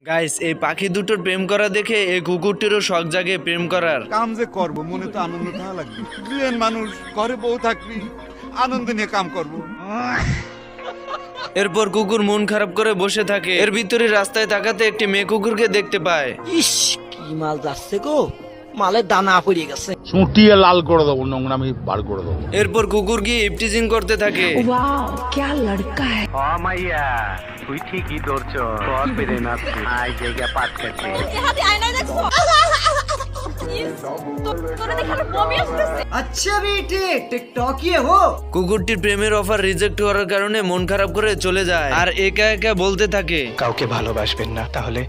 Guys, এই পাখি দুটোর প্রেম করা দেখে এই কুকুরটিরও শখ জাগে প্রেম করার। কাম যে করব মনে তো আনন্দ থাকা লাগবে। বিয়ের মানুষ ঘরে বউ থাকবি আনন্দ নিয়ে কাম করব। এরপর কুকুর মন খারাপ করে বসে থাকে। এর ভিতরে রাস্তায় তাকাতে একটি মেয়ে কুকুরকে দেখতে পায়। ইস, কি মাল যাচ্ছে গো, মালের দানা পড়ে গেছে। চুটিয়ে লাল করে দেবো, নোংরামি বার করে দেবো। এরপর কুকুর গিয়ে ইপটিজিং করতে থাকে। वाह क्या लड़का है। মাইয়া তুই ঠিকই ধরছ তোর পেরে নাচছি আই জায়গা পাট কাটছে হাতে আয়নায় দেখছো তোরে দেখে আমার বমি আসতেছে। আচ্ছা বেটে টিকটকিয়ে হো। কুকুরটির প্রেমের অফার রিজেক্ট হওয়ার কারণে মন খারাপ করে চলে যায় আর একা একা বলতে থাকে, কাউকে ভালোবাসবেন না, তাহলে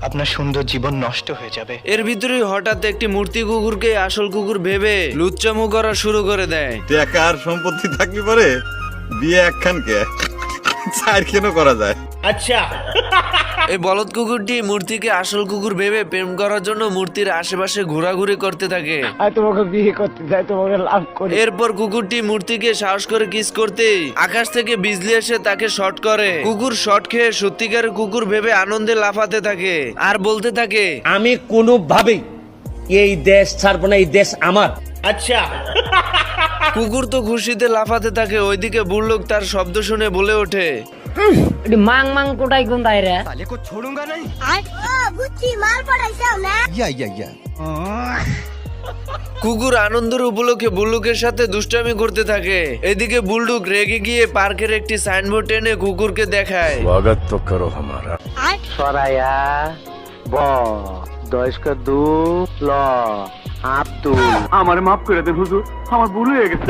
আপনার সুন্দর জীবন নষ্ট হয়ে যাবে। এর ভিতরে হঠাৎ একটি মূর্তি কুকুরকে আসল কুকুর ভেবে লুচ্চামু করা শুরু করে দেয়। টাকা আর সম্পত্তি থাকলে পরে বিয়ে একখান কে চার কেন করা যায়। এই বলদ কুকুরটি মূর্তিকে আসল কুকুর ভেবে প্রেম করার জন্য মূর্তির আশেপাশে ঘোরাঘুরি করতে থাকে। তোমাকে বিয়ে করতে চাই, তোমাকে লাভ করে। এরপর কুকুরটি মূর্তিকে সাহস করে কিস করতেই আকাশ থেকে বিজলি এসে তাকে শট করে। কুকুর শট খেয়ে সত্যিকারের কুকুর ভেবে আনন্দে লাফাতে থাকে আর বলতে থাকে, আমি কোনোভাবেই এই দেশ ছাড়বো না, এই দেশ আমার। কুকুর তো খুশিতে লাফাতে থাকে। ওইদিকে বুড়লোক তার শব্দ শুনে বলে ওঠে, मांग मांग कोटाई गुंदा है रे। বুঝছি মাল পড়াইছাও না। কুকুর আনন্দের উপলক্ষে বুল্লুকের সাথে দুষ্টামি করতে থাকে। এদিকে বুলডুক রেগে গিয়ে পার্কের একটি সাইনবোর্ড টেনে কুকুরকে দেখায়। সরাইয়া ব দয়স্ক দু ল আব্দুল আমার মাফ করে দেন হুজুর, আমার ভুল হয়ে গেছে।